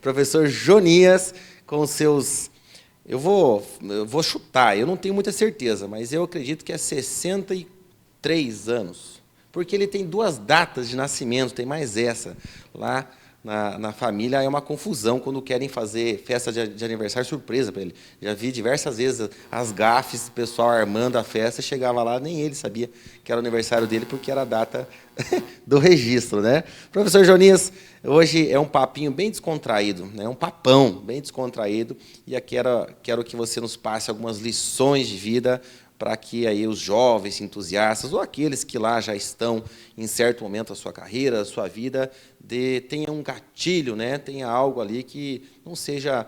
Professor Jonias, com seus... Eu vou chutar, eu não tenho muita certeza, mas eu acredito que é 63 anos. Porque ele tem 2 datas de nascimento, tem mais essa. Lá na família é uma confusão quando querem fazer festa de aniversário surpresa para ele. Já vi diversas vezes as gafes, o pessoal armando a festa, chegava lá, nem ele sabia que era o aniversário dele, porque era a data do registro, né? Professor Jonias, hoje é um papinho bem descontraído, né? Um papão bem descontraído, e aqui quero que você nos passe algumas lições de vida para que aí os jovens entusiastas, ou aqueles que lá já estão em certo momento da sua carreira, da sua vida, tenha um gatilho, né? Tenha algo ali que não seja...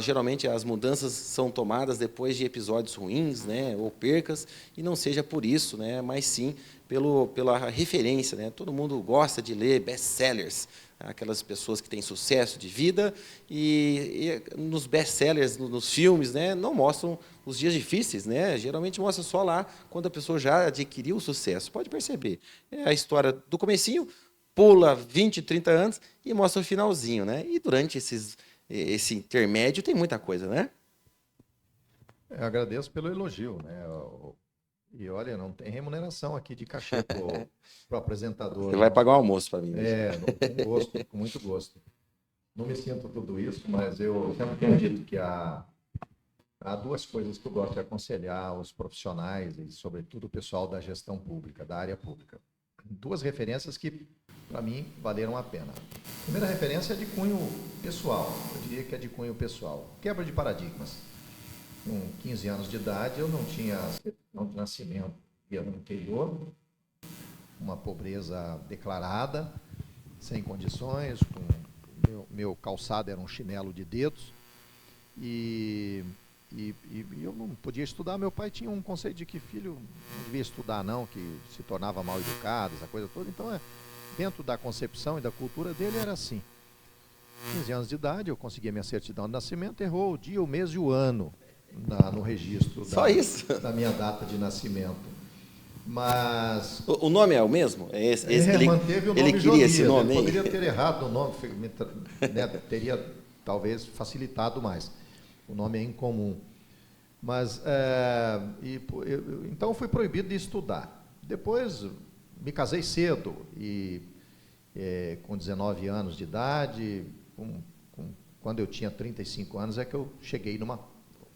geralmente as mudanças são tomadas depois de episódios ruins, né, ou percas, e não seja por isso, né, mas sim pela referência, né? Todo mundo gosta de ler best-sellers, aquelas pessoas que têm sucesso de vida, e nos best-sellers, nos filmes, né, não mostram os dias difíceis, né? Geralmente mostra só lá quando a pessoa já adquiriu o sucesso. Pode perceber. É a história do comecinho, pula 20, 30 anos e mostra o finalzinho, né? E durante esse intermédio tem muita coisa, né? Eu agradeço pelo elogio, né? E olha, não tem remuneração aqui de cachê pro apresentador, Você vai não. pagar o almoço para mim hoje. Com gosto, com muito gosto. Não me sinto tudo isso, mas eu sempre tenho dito que há 2 coisas que eu gosto de aconselhar os profissionais e, sobretudo, o pessoal da gestão pública, da área pública. 2 referências que, para mim, valeram a pena. A primeira referência é de cunho pessoal, eu diria que é de cunho pessoal. Quebra de paradigmas. Com 15 anos de idade, eu não tinha certidão de nascimento, ia no interior, uma pobreza declarada, sem condições, meu calçado era um chinelo de dedos, e eu não podia estudar. Meu pai tinha um conceito de que filho não devia estudar não, que se tornava mal educado, essa coisa toda. Então, dentro da concepção e da cultura dele era assim. 15 anos de idade, eu consegui a minha certidão de nascimento, errou o dia, o mês e o ano no registro da minha data de nascimento. Mas... O nome é o mesmo? É esse, manteve o nome ele queria esse nome, ele poderia ter errado o nome, né, teria talvez facilitado mais. O nome é incomum. Mas, então, fui proibido de estudar. Depois, me casei cedo, e com 19 anos de idade, quando eu tinha 35 anos, é que eu cheguei numa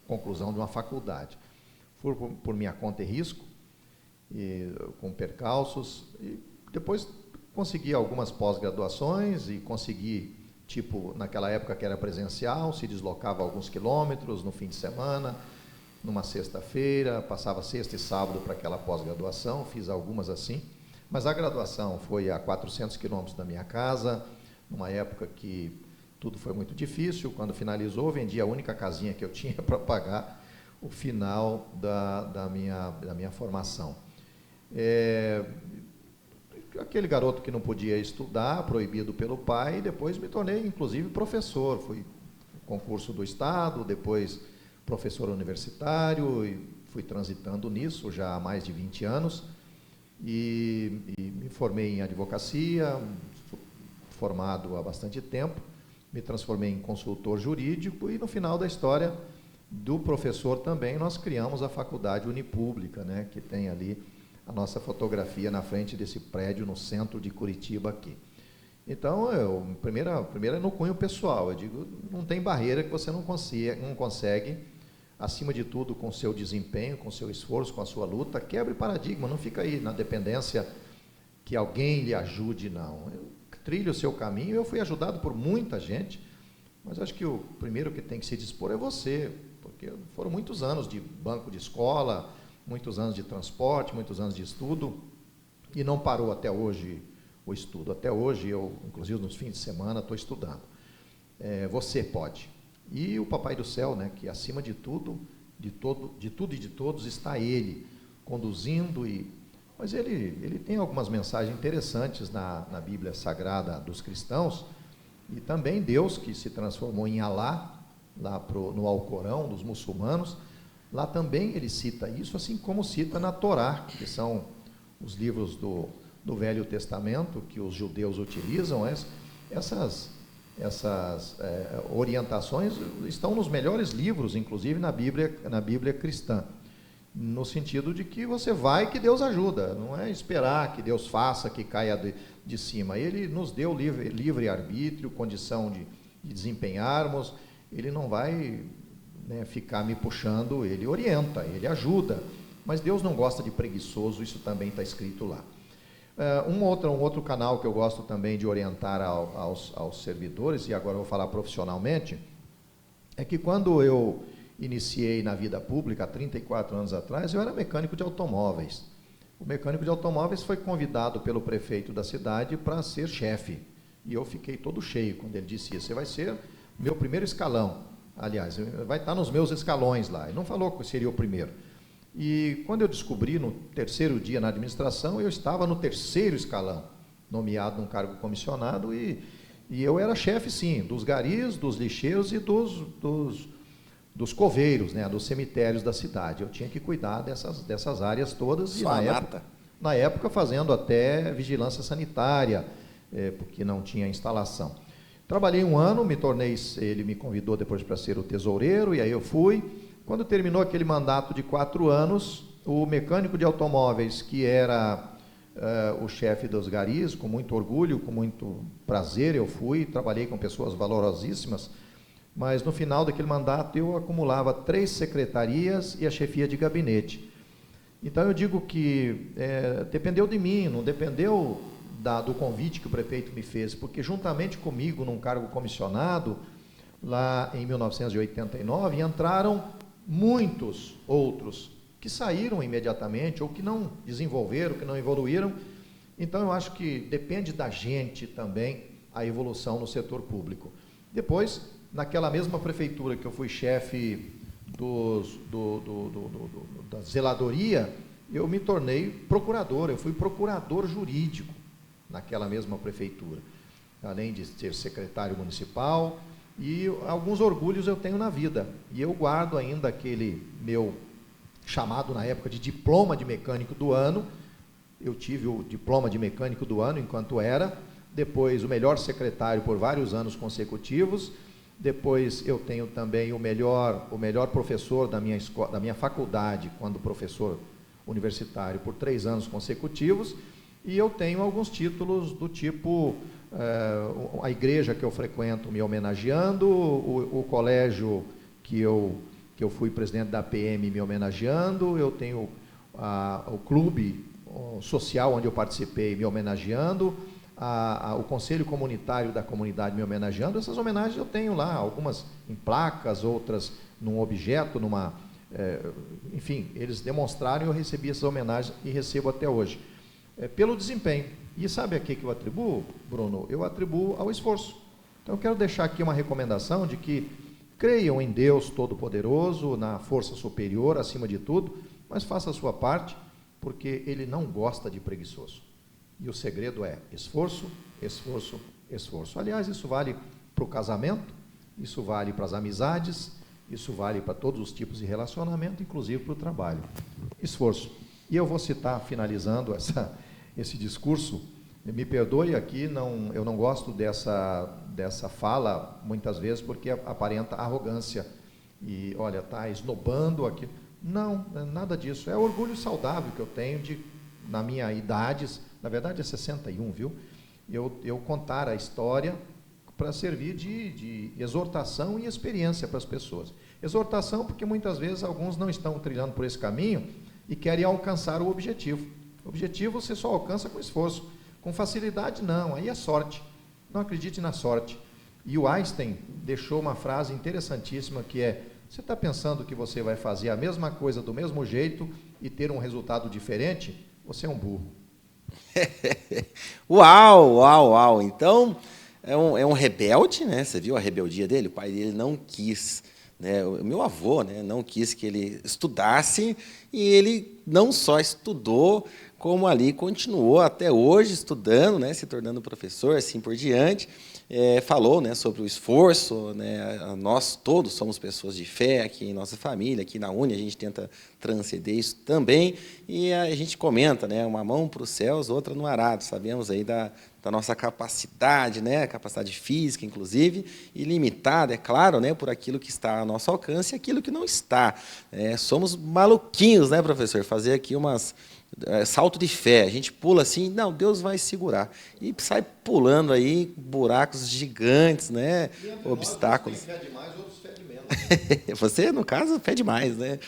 conclusão de uma faculdade. Fui por minha conta e risco, com percalços, e depois consegui algumas pós-graduações e consegui, naquela época que era presencial, se deslocava alguns quilômetros no fim de semana, numa sexta-feira, passava sexta e sábado para aquela pós-graduação, fiz algumas assim, mas a graduação foi a 400 quilômetros da minha casa, numa época que tudo foi muito difícil. Quando finalizou, vendi a única casinha que eu tinha para pagar o final da minha formação. Aquele garoto que não podia estudar, proibido pelo pai, depois me tornei, inclusive, professor. Fui concurso do Estado, depois professor universitário, e fui transitando nisso já há mais de 20 anos, e me formei em advocacia, formado há bastante tempo, me transformei em consultor jurídico, e no final da história do professor também, nós criamos a Faculdade Unipública, né, que tem ali a nossa fotografia na frente desse prédio no centro de Curitiba aqui. Então, primeira é no cunho pessoal. Eu digo, não tem barreira que você não consegue, acima de tudo, com o seu desempenho, com o seu esforço, com a sua luta, quebre paradigma, não fica aí na dependência que alguém lhe ajude, não. Trilhe o seu caminho. Eu fui ajudado por muita gente, mas acho que o primeiro que tem que se dispor é você, porque foram muitos anos de banco de escola, muitos anos de transporte, muitos anos de estudo, e não parou até hoje o estudo. Até hoje, eu, inclusive nos fins de semana, estou estudando. Você pode. E o Papai do Céu, né, que acima de tudo e de todos, está Ele, conduzindo. Mas ele tem algumas mensagens interessantes na Bíblia Sagrada dos cristãos, e também Deus, que se transformou em Alá, lá no Alcorão, dos muçulmanos, lá também ele cita isso, assim como cita na Torá, que são os livros do Velho Testamento, que os judeus utilizam. essas orientações estão nos melhores livros, inclusive na Bíblia cristã, no sentido de que você vai que Deus ajuda, não é esperar que Deus faça, que caia de cima. Ele nos deu livre arbítrio, condição de desempenharmos, ele não vai, né, ficar me puxando, ele orienta, ele ajuda, mas Deus não gosta de preguiçoso, isso também está escrito lá. Um outro canal que eu gosto também de orientar aos servidores, e agora eu vou falar profissionalmente, é que quando eu iniciei na vida pública, há 34 anos atrás, eu era mecânico de automóveis. O mecânico de automóveis foi convidado pelo prefeito da cidade para ser chefe, e eu fiquei todo cheio quando ele disse isso: você vai ser meu primeiro escalão, aliás, vai estar nos meus escalões lá. Ele não falou que seria o primeiro. E quando eu descobri, no terceiro dia na administração, eu estava no terceiro escalão, nomeado num cargo comissionado, e eu era chefe, sim, dos garis, dos lixeiros e dos coveiros, né, dos cemitérios da cidade. Eu tinha que cuidar dessas áreas todas, e na época fazendo até vigilância sanitária, porque não tinha instalação. Trabalhei um ano, ele me convidou depois para ser o tesoureiro, e aí eu fui. Quando terminou aquele mandato de 4 anos, o mecânico de automóveis, que era o chefe dos garis, com muito orgulho, com muito prazer, eu fui, trabalhei com pessoas valorosíssimas, mas no final daquele mandato eu acumulava 3 secretarias e a chefia de gabinete. Então eu digo que dependeu de mim, não dependeu do convite que o prefeito me fez, porque juntamente comigo, num cargo comissionado, lá em 1989, entraram muitos outros que saíram imediatamente, ou que não desenvolveram, que não evoluíram. Então eu acho que depende da gente também a evolução no setor público. Depois, naquela mesma prefeitura que eu fui chefe da zeladoria, eu me tornei procurador, eu fui procurador jurídico naquela mesma prefeitura, além de ser secretário municipal. E alguns orgulhos eu tenho na vida, e eu guardo ainda aquele meu chamado na época de diploma de mecânico do ano. Eu tive o diploma de mecânico do ano enquanto depois o melhor secretário por vários anos consecutivos, depois eu tenho também o melhor professor da minha faculdade, quando professor universitário, por 3 anos consecutivos, e eu tenho alguns títulos do tipo a igreja que eu frequento me homenageando, o colégio que eu fui presidente da PM me homenageando, eu tenho o clube social onde eu participei me homenageando, o conselho comunitário da comunidade me homenageando. Essas homenagens eu tenho lá, algumas em placas, outras num objeto, enfim, eles demonstraram e eu recebi essas homenagens e recebo até hoje. Pelo desempenho. E sabe a que eu atribuo, Bruno? Eu atribuo ao esforço. Então eu quero deixar aqui uma recomendação de que creiam em Deus Todo-Poderoso, na força superior, acima de tudo, mas faça a sua parte, porque Ele não gosta de preguiçoso. E o segredo é esforço, esforço, esforço. Aliás, isso vale para o casamento, isso vale para as amizades, isso vale para todos os tipos de relacionamento, inclusive para o trabalho. Esforço. E eu vou citar, finalizando esse discurso, me perdoe aqui, eu não gosto dessa fala, muitas vezes, porque aparenta arrogância, e olha, está esnobando aqui. Não, nada disso, é orgulho saudável que eu tenho na minha idade, na verdade é 61, viu? Eu contar a história para servir de exortação e experiência para as pessoas. Exortação porque muitas vezes alguns não estão trilhando por esse caminho e querem alcançar o objetivo. O objetivo você só alcança com esforço. Com facilidade, não. Aí é sorte. Não acredite na sorte. E o Einstein deixou uma frase interessantíssima que você está pensando que você vai fazer a mesma coisa do mesmo jeito e ter um resultado diferente? Você é um burro. Uau, uau, uau. Então, é um rebelde, né? Você viu a rebeldia dele? O pai dele não quis, né? O meu avô, né, não quis que ele estudasse, e ele não só estudou, como ali continuou até hoje estudando, né, se tornando professor, assim por diante. Falou, né, sobre o esforço, né, nós todos somos pessoas de fé aqui em nossa família, aqui na Uni a gente tenta transcender isso também, e a gente comenta, né, uma mão para os céus, outra no arado, sabemos aí da nossa capacidade, né, capacidade física, inclusive, ilimitada, é claro, né, por aquilo que está ao nosso alcance e aquilo que não está. Somos maluquinhos, né, professor, fazer aqui salto de fé, a gente pula assim, não, Deus vai segurar, e sai pulando aí buracos gigantes, né, obstáculos. Uns têm fé demais, outros fé de menos. Você, no caso, fé demais, né?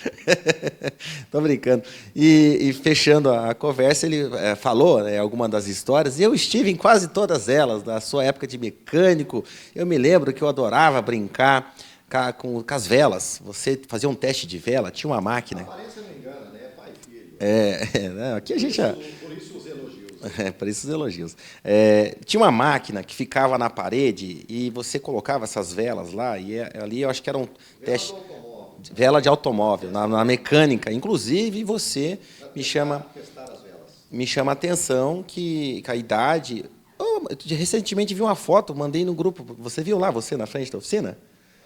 Estou brincando. E fechando a conversa, ele falou, né, algumas das histórias, e eu estive em quase todas elas, na sua época de mecânico. Eu me lembro que eu adorava brincar com as velas. Você fazia um teste de vela, tinha uma máquina. A aparência não engana, né? Pai e filho. Aqui a gente... Por isso os elogios. Por isso os elogios. Tinha uma máquina que ficava na parede e você colocava essas velas lá, e ali eu acho que era um teste... Vela de automóvel, na mecânica. Inclusive, você me chama a atenção que a idade... recentemente vi uma foto, mandei no grupo. Você viu lá, você, na frente da oficina?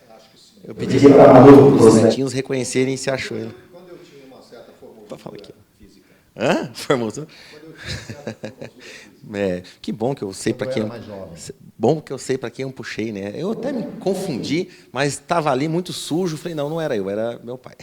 Acho que sim. Eu pedi para os netinhos reconhecerem se achou ele. Quando eu tinha uma certa Fala aqui. formosura física. Hã? Formosura? Quando eu tinha uma certa formosura física. Que bom que eu sei para quem. Bom que eu sei para quem eu puxei, né? Eu até me confundi, mas estava ali muito sujo. Falei, não era eu, era meu pai.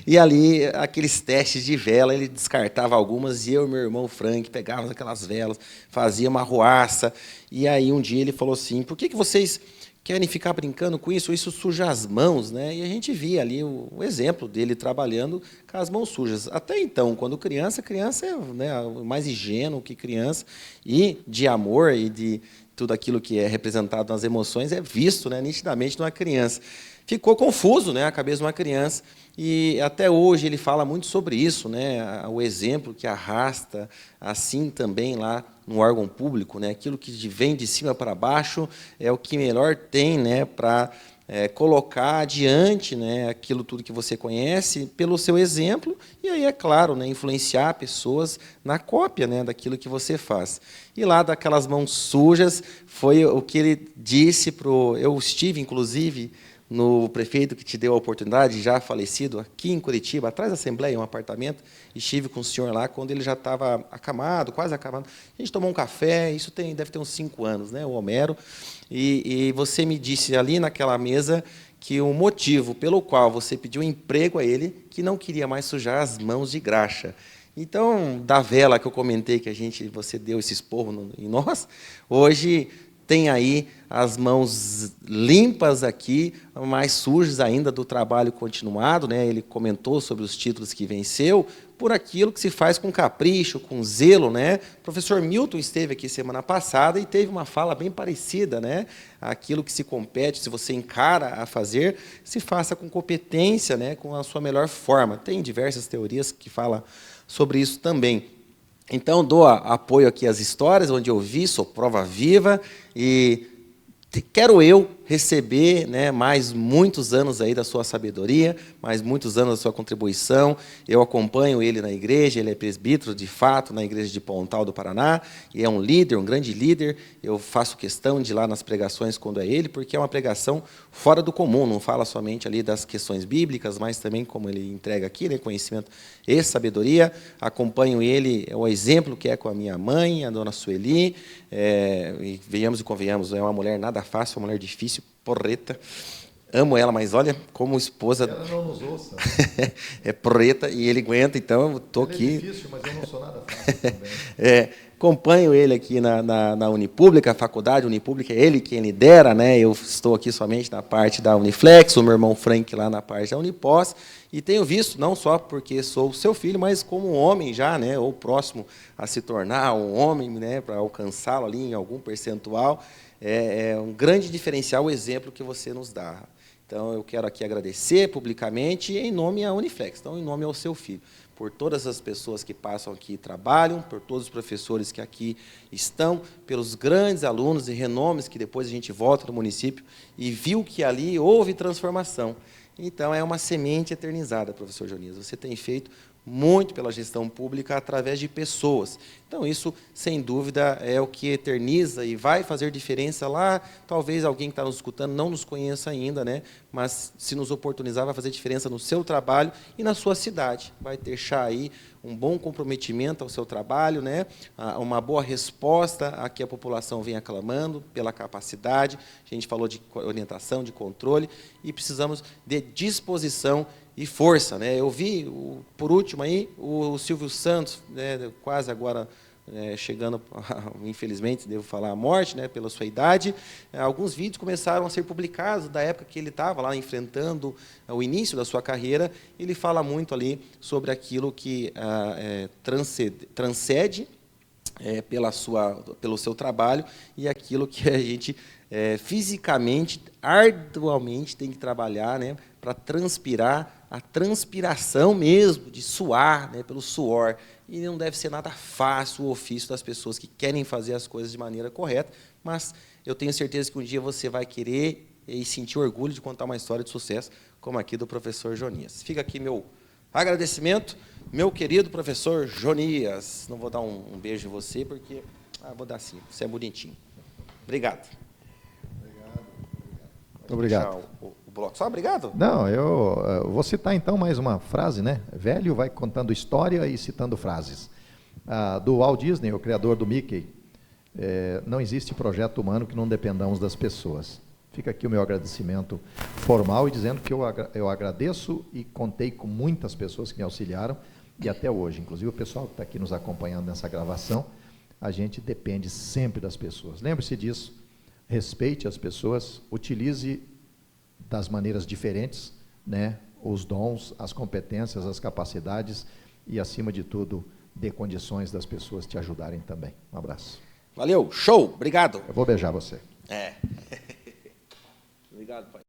E ali, aqueles testes de vela, ele descartava algumas, e eu e meu irmão Frank pegávamos aquelas velas, fazia uma arruaça. E aí um dia ele falou assim: por que vocês querem ficar brincando com isso? Isso suja as mãos, né? E a gente via ali o exemplo dele trabalhando com as mãos sujas. Até então, quando criança é, né, mais ingênuo que criança, e de amor e de tudo aquilo que é representado nas emoções é visto, né, nitidamente numa criança. Ficou confuso, né, a cabeça de uma criança. E até hoje ele fala muito sobre isso, né, o exemplo que arrasta, assim também lá no órgão público, né, aquilo que vem de cima para baixo é o que melhor tem, né, para colocar adiante, né, aquilo tudo que você conhece pelo seu exemplo, e aí, é claro, né, influenciar pessoas na cópia, né, daquilo que você faz. E lá, daquelas mãos sujas, foi o que ele disse eu estive, inclusive, no prefeito que te deu a oportunidade, já falecido, aqui em Curitiba, atrás da Assembleia, um apartamento, estive com o senhor lá, quando ele já estava acamado, quase acamado. A gente tomou um café, isso deve ter uns 5 anos, né, o Homero, e você me disse ali naquela mesa que o motivo pelo qual você pediu emprego a ele, que não queria mais sujar as mãos de graxa. Então, da vela que eu comentei, que você deu esse esporro em nós, hoje tem aí as mãos limpas aqui, mais sujas ainda do trabalho continuado, né? Ele comentou sobre os títulos que venceu, por aquilo que se faz com capricho, com zelo, né? O professor Milton esteve aqui semana passada e teve uma fala bem parecida, né? Aquilo que se compete, se você encara a fazer, se faça com competência, né? Com a sua melhor forma. Tem diversas teorias que falam sobre isso também. Então, dou apoio aqui às histórias, onde eu vi, sou prova viva, e quero eu receber, né, mais muitos anos aí da sua sabedoria, mais muitos anos da sua contribuição. Eu acompanho ele na igreja, ele é presbítero, de fato, na igreja de Pontal do Paraná, e é um líder, um grande líder. Eu faço questão de ir lá nas pregações quando é ele, porque é uma pregação fora do comum, não fala somente ali das questões bíblicas, mas também, como ele entrega aqui, né, conhecimento e sabedoria. Acompanho ele, é o exemplo que é com a minha mãe, a dona Sueli, e venhamos e convenhamos, é uma mulher nada fácil, uma mulher difícil, porreta. Amo ela, mas olha, como esposa... Ela não nos ouça. É porreta, e ele aguenta, então eu estou aqui... É difícil, mas eu não sou nada fácil também. Acompanho ele aqui na Unipública, a faculdade Unipública, é ele quem lidera, né? Eu estou aqui somente na parte da Uniflex, o meu irmão Frank lá na parte da Unipós, e tenho visto, não só porque sou seu filho, mas como um homem já, né, ou próximo a se tornar um homem, né, para alcançá-lo ali em algum percentual, é um grande diferencial o exemplo que você nos dá. Então, eu quero aqui agradecer publicamente, em nome à Uniflex, então, em nome ao seu filho, por todas as pessoas que passam aqui e trabalham, por todos os professores que aqui estão, pelos grandes alunos e renomes que depois a gente volta no município e viu que ali houve transformação. Então, é uma semente eternizada, professor Jonias. Você tem feito muito pela gestão pública através de pessoas. Então, isso, sem dúvida, é o que eterniza e vai fazer diferença lá. Talvez alguém que está nos escutando não nos conheça ainda, né? Mas, se nos oportunizar, vai fazer diferença no seu trabalho e na sua cidade. Vai deixar aí um bom comprometimento ao seu trabalho, né? Uma boa resposta a que a população vem aclamando pela capacidade. A gente falou de orientação, de controle, e precisamos de disposição e força, né? Eu vi, por último, aí, o Silvio Santos, né, quase agora chegando, infelizmente, devo falar, à morte, né, pela sua idade. Alguns vídeos começaram a ser publicados da época que ele estava lá enfrentando o início da sua carreira. Ele fala muito ali sobre aquilo que transcende pelo seu trabalho e aquilo que a gente fisicamente, arduamente tem que trabalhar, né, para transpirar, a transpiração mesmo, de suar, né, pelo suor. E não deve ser nada fácil o ofício das pessoas que querem fazer as coisas de maneira correta, mas eu tenho certeza que um dia você vai querer e sentir orgulho de contar uma história de sucesso, como aqui do professor Jonias. Fica aqui meu agradecimento, meu querido professor Jonias. Não vou dar um beijo em você, porque... vou dar sim, você é bonitinho. Obrigado. Muito obrigado. O bloco. Só obrigado? Não, eu vou citar então mais uma frase, né? Velho vai contando história e citando frases. Do Walt Disney, o criador do Mickey, não existe projeto humano que não dependamos das pessoas. Fica aqui o meu agradecimento formal e dizendo que eu agradeço e contei com muitas pessoas que me auxiliaram e até hoje, inclusive o pessoal que está aqui nos acompanhando nessa gravação, a gente depende sempre das pessoas. Lembre-se disso, respeite as pessoas, utilize das maneiras diferentes, né, os dons, as competências, as capacidades e, acima de tudo, dê condições das pessoas te ajudarem também. Um abraço. Valeu, show, obrigado. Eu vou beijar você. Obrigado, pai.